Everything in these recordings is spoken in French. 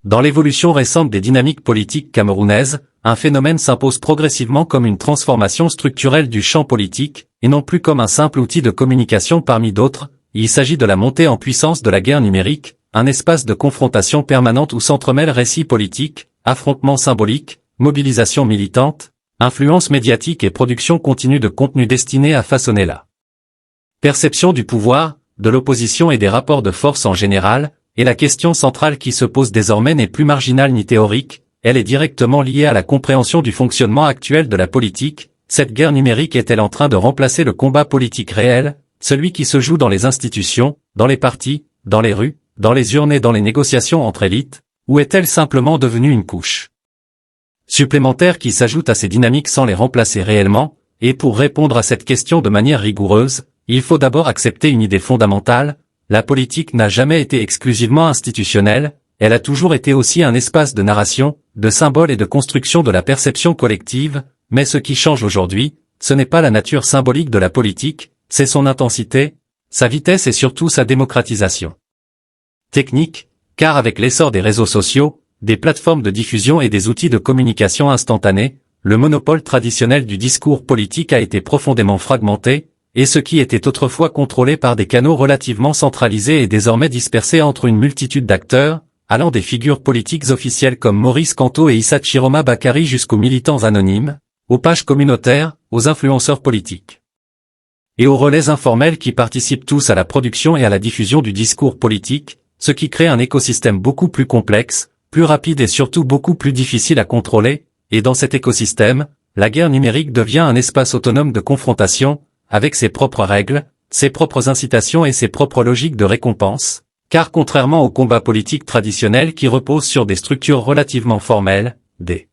Dans l'évolution récente des dynamiques politiques camerounaises, un phénomène s'impose progressivement comme une transformation structurelle du champ politique, et non plus comme un simple outil de communication parmi d'autres. Il s'agit de la montée en puissance de la guerre numérique, un espace de confrontation permanente où s'entremêlent récits politiques, affrontements symboliques, mobilisation militante, influence médiatique et production continue de contenu destiné à façonner la perception du pouvoir, de l'opposition et des rapports de force en général, et la question centrale qui se pose désormais n'est plus marginale ni théorique, elle est directement liée à la compréhension du fonctionnement actuel de la politique. Cette guerre numérique est-elle en train de remplacer le combat politique réel, celui qui se joue dans les institutions, dans les partis, dans les rues, dans les urnes et dans les négociations entre élites, ou est-elle simplement devenue une couche supplémentaire qui s'ajoute à ces dynamiques sans les remplacer réellement? Et pour répondre à cette question de manière rigoureuse, il faut d'abord accepter une idée fondamentale: la politique n'a jamais été exclusivement institutionnelle, elle a toujours été aussi un espace de narration, de symboles et de construction de la perception collective, mais ce qui change aujourd'hui, ce n'est pas la nature symbolique de la politique, c'est son intensité, sa vitesse et surtout sa démocratisation technique, car avec l'essor des réseaux sociaux, des plateformes de diffusion et des outils de communication instantanée, le monopole traditionnel du discours politique a été profondément fragmenté, et ce qui était autrefois contrôlé par des canaux relativement centralisés est désormais dispersé entre une multitude d'acteurs, allant des figures politiques officielles comme Maurice Kamto et Issa Chiroma Bakary jusqu'aux militants anonymes, aux pages communautaires, aux influenceurs politiques et aux relais informels qui participent tous à la production et à la diffusion du discours politique, ce qui crée un écosystème beaucoup plus complexe, plus rapide et surtout beaucoup plus difficile à contrôler, et dans cet écosystème, la guerre numérique devient un espace autonome de confrontation, avec ses propres règles, ses propres incitations et ses propres logiques de récompense, car contrairement au combat politique traditionnel qui repose sur des structures relativement formelles, des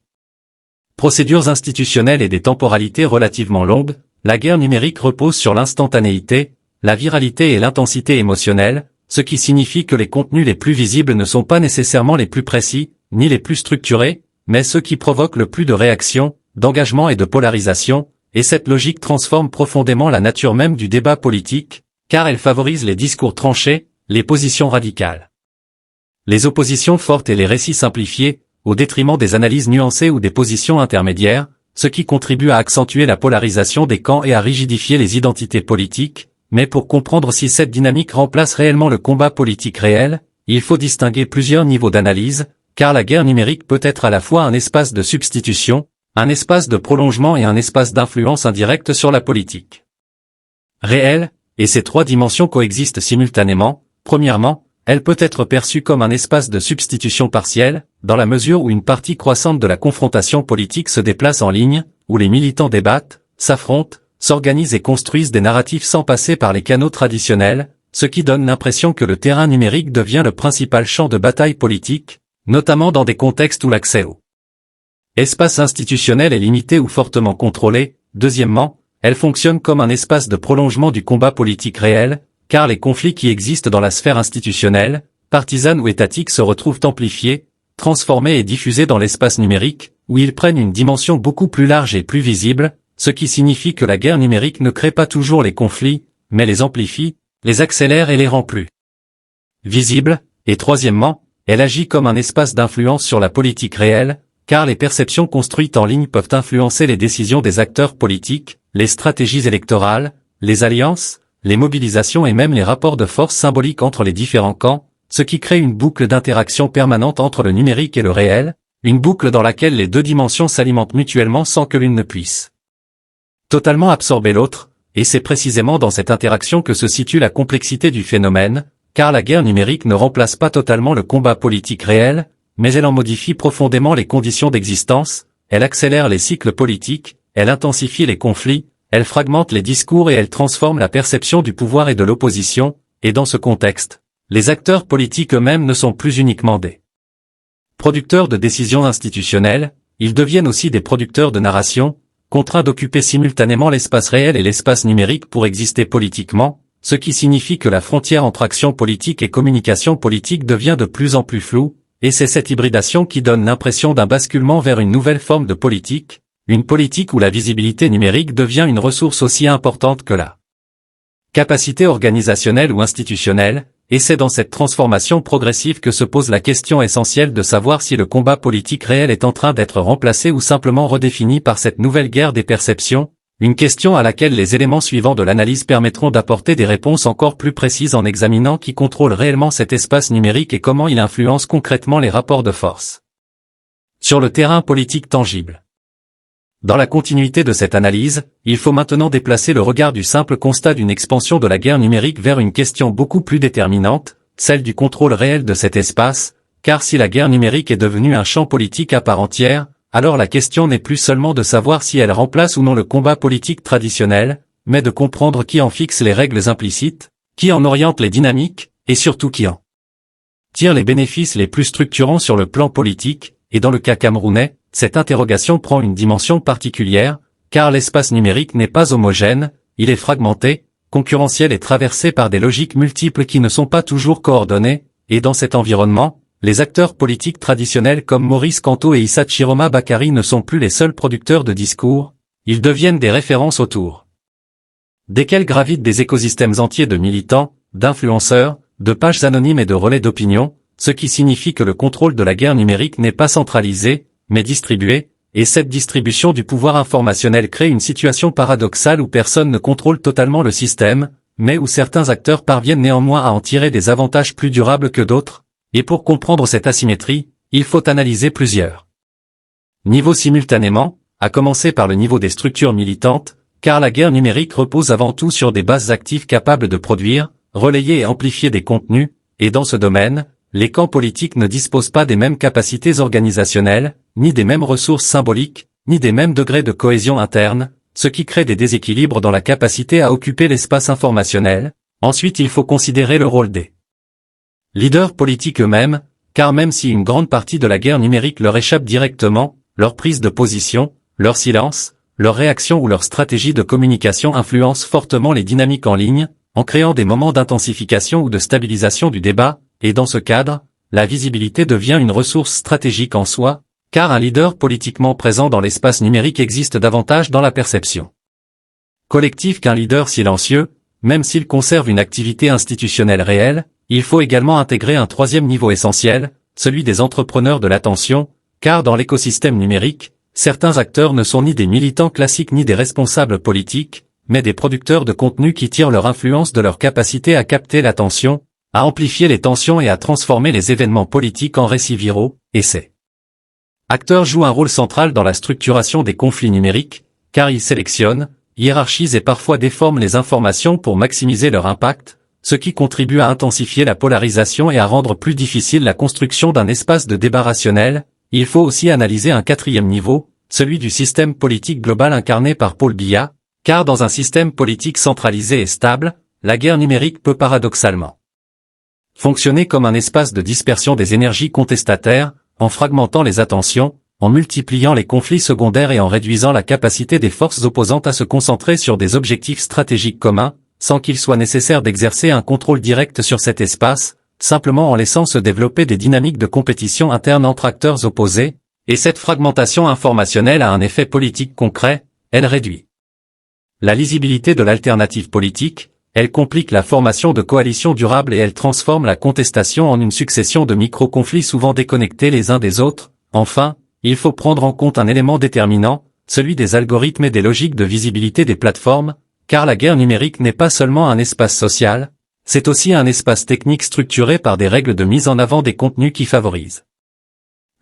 procédures institutionnelles et des temporalités relativement longues, la guerre numérique repose sur l'instantanéité, la viralité et l'intensité émotionnelle, ce qui signifie que les contenus les plus visibles ne sont pas nécessairement les plus précis, ni les plus structurés, mais ceux qui provoquent le plus de réactions, d'engagement et de polarisation, et cette logique transforme profondément la nature même du débat politique, car elle favorise les discours tranchés, les positions radicales, les oppositions fortes et les récits simplifiés, au détriment des analyses nuancées ou des positions intermédiaires, ce qui contribue à accentuer la polarisation des camps et à rigidifier les identités politiques. Mais pour comprendre si cette dynamique remplace réellement le combat politique réel, il faut distinguer plusieurs niveaux d'analyse, car la guerre numérique peut être à la fois un espace de substitution, un espace de prolongement et un espace d'influence indirecte sur la politique réelle, et ces trois dimensions coexistent simultanément. Premièrement, elle peut être perçue comme un espace de substitution partielle, dans la mesure où une partie croissante de la confrontation politique se déplace en ligne, où les militants débattent, s'affrontent, s'organisent et construisent des narratifs sans passer par les canaux traditionnels, ce qui donne l'impression que le terrain numérique devient le principal champ de bataille politique, notamment dans des contextes où l'accès au espace institutionnel est limité ou fortement contrôlé. Deuxièmement, elle fonctionne comme un espace de prolongement du combat politique réel, car les conflits qui existent dans la sphère institutionnelle, partisane ou étatique se retrouvent amplifiés, transformés et diffusés dans l'espace numérique, où ils prennent une dimension beaucoup plus large et plus visible, ce qui signifie que la guerre numérique ne crée pas toujours les conflits, mais les amplifie, les accélère et les rend plus visibles. Et troisièmement, elle agit comme un espace d'influence sur la politique réelle, car les perceptions construites en ligne peuvent influencer les décisions des acteurs politiques, les stratégies électorales, les alliances, les mobilisations et même les rapports de force symboliques entre les différents camps, ce qui crée une boucle d'interaction permanente entre le numérique et le réel, une boucle dans laquelle les deux dimensions s'alimentent mutuellement sans que l'une ne puisse totalement absorber l'autre, et c'est précisément dans cette interaction que se situe la complexité du phénomène, car la guerre numérique ne remplace pas totalement le combat politique réel, mais elle en modifie profondément les conditions d'existence, elle accélère les cycles politiques, elle intensifie les conflits, elle fragmente les discours et elle transforme la perception du pouvoir et de l'opposition, et dans ce contexte, les acteurs politiques eux-mêmes ne sont plus uniquement des producteurs de décisions institutionnelles, ils deviennent aussi des producteurs de narration, contraints d'occuper simultanément l'espace réel et l'espace numérique pour exister politiquement, ce qui signifie que la frontière entre action politique et communication politique devient de plus en plus floue, et c'est cette hybridation qui donne l'impression d'un basculement vers une nouvelle forme de politique, une politique où la visibilité numérique devient une ressource aussi importante que la capacité organisationnelle ou institutionnelle, et c'est dans cette transformation progressive que se pose la question essentielle de savoir si le combat politique réel est en train d'être remplacé ou simplement redéfini par cette nouvelle guerre des perceptions, une question à laquelle les éléments suivants de l'analyse permettront d'apporter des réponses encore plus précises en examinant qui contrôle réellement cet espace numérique et comment il influence concrètement les rapports de force sur le terrain politique tangible. Dans la continuité de cette analyse, il faut maintenant déplacer le regard du simple constat d'une expansion de la guerre numérique vers une question beaucoup plus déterminante, celle du contrôle réel de cet espace, car si la guerre numérique est devenue un champ politique à part entière, alors la question n'est plus seulement de savoir si elle remplace ou non le combat politique traditionnel, mais de comprendre qui en fixe les règles implicites, qui en oriente les dynamiques, et surtout qui en tire les bénéfices les plus structurants sur le plan politique, et dans le cas camerounais, cette interrogation prend une dimension particulière, car l'espace numérique n'est pas homogène, il est fragmenté, concurrentiel et traversé par des logiques multiples qui ne sont pas toujours coordonnées, et dans cet environnement, les acteurs politiques traditionnels comme Maurice Kamto et Issa Chiroma Bakary ne sont plus les seuls producteurs de discours, ils deviennent des références autour desquels gravitent des écosystèmes entiers de militants, d'influenceurs, de pages anonymes et de relais d'opinion, ce qui signifie que le contrôle de la guerre numérique n'est pas centralisé, mais distribué, et cette distribution du pouvoir informationnel crée une situation paradoxale où personne ne contrôle totalement le système, mais où certains acteurs parviennent néanmoins à en tirer des avantages plus durables que d'autres, et pour comprendre cette asymétrie, il faut analyser plusieurs niveaux simultanément, à commencer par le niveau des structures militantes, car la guerre numérique repose avant tout sur des bases actives capables de produire, relayer et amplifier des contenus, et dans ce domaine, les camps politiques ne disposent pas des mêmes capacités organisationnelles, ni des mêmes ressources symboliques, ni des mêmes degrés de cohésion interne, ce qui crée des déséquilibres dans la capacité à occuper l'espace informationnel. Ensuite, il faut considérer le rôle des leaders politiques eux-mêmes, car même si une grande partie de la guerre numérique leur échappe directement, leur prise de position, leur silence, leur réaction ou leur stratégie de communication influencent fortement les dynamiques en ligne, en créant des moments d'intensification ou de stabilisation du débat, et dans ce cadre, la visibilité devient une ressource stratégique en soi, car un leader politiquement présent dans l'espace numérique existe davantage dans la perception collective qu'un leader silencieux, même s'il conserve une activité institutionnelle réelle. Il faut également intégrer un troisième niveau essentiel, celui des entrepreneurs de l'attention, car dans l'écosystème numérique, certains acteurs ne sont ni des militants classiques ni des responsables politiques, mais des producteurs de contenu qui tirent leur influence de leur capacité à capter l'attention, à amplifier les tensions et à transformer les événements politiques en récits viraux, et ces acteurs jouent un rôle central dans la structuration des conflits numériques, car ils sélectionnent, hiérarchisent et parfois déforment les informations pour maximiser leur impact, ce qui contribue à intensifier la polarisation et à rendre plus difficile la construction d'un espace de débat rationnel. Il faut aussi analyser un quatrième niveau, celui du système politique global incarné par Paul Biya, car dans un système politique centralisé et stable, la guerre numérique peut paradoxalement fonctionner comme un espace de dispersion des énergies contestataires, en fragmentant les attentions, en multipliant les conflits secondaires et en réduisant la capacité des forces opposantes à se concentrer sur des objectifs stratégiques communs, sans qu'il soit nécessaire d'exercer un contrôle direct sur cet espace, simplement en laissant se développer des dynamiques de compétition interne entre acteurs opposés, et cette fragmentation informationnelle a un effet politique concret, elle réduit la lisibilité de l'alternative politique, elle complique la formation de coalitions durables et elle transforme la contestation en une succession de micro-conflits souvent déconnectés les uns des autres. Enfin, il faut prendre en compte un élément déterminant, celui des algorithmes et des logiques de visibilité des plateformes, car la guerre numérique n'est pas seulement un espace social, c'est aussi un espace technique structuré par des règles de mise en avant des contenus qui favorisent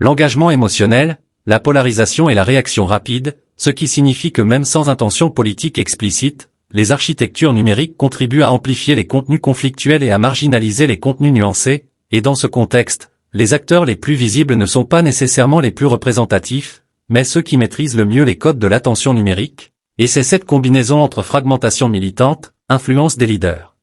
l'engagement émotionnel, la polarisation et la réaction rapide, ce qui signifie que même sans intention politique explicite, les architectures numériques contribuent à amplifier les contenus conflictuels et à marginaliser les contenus nuancés, et dans ce contexte, les acteurs les plus visibles ne sont pas nécessairement les plus représentatifs, mais ceux qui maîtrisent le mieux les codes de l'attention numérique, et c'est cette combinaison entre fragmentation militante, influence des leaders,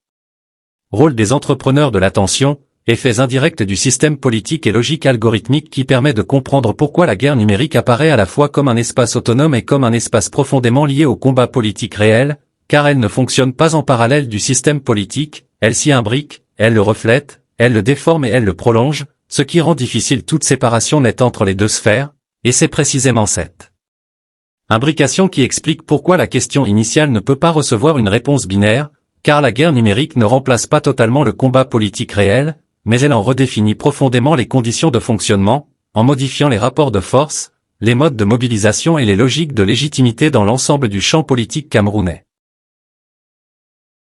rôle des entrepreneurs de l'attention, effets indirects du système politique et logique algorithmique qui permet de comprendre pourquoi la guerre numérique apparaît à la fois comme un espace autonome et comme un espace profondément lié au combat politique réel, car elle ne fonctionne pas en parallèle du système politique, elle s'y imbrique, elle le reflète, elle le déforme et elle le prolonge, ce qui rend difficile toute séparation nette entre les deux sphères, et c'est précisément cette imbrication qui explique pourquoi la question initiale ne peut pas recevoir une réponse binaire, Car la guerre numérique ne remplace pas totalement le combat politique réel, mais elle en redéfinit profondément les conditions de fonctionnement, en modifiant les rapports de force, les modes de mobilisation et les logiques de légitimité dans l'ensemble du champ politique camerounais.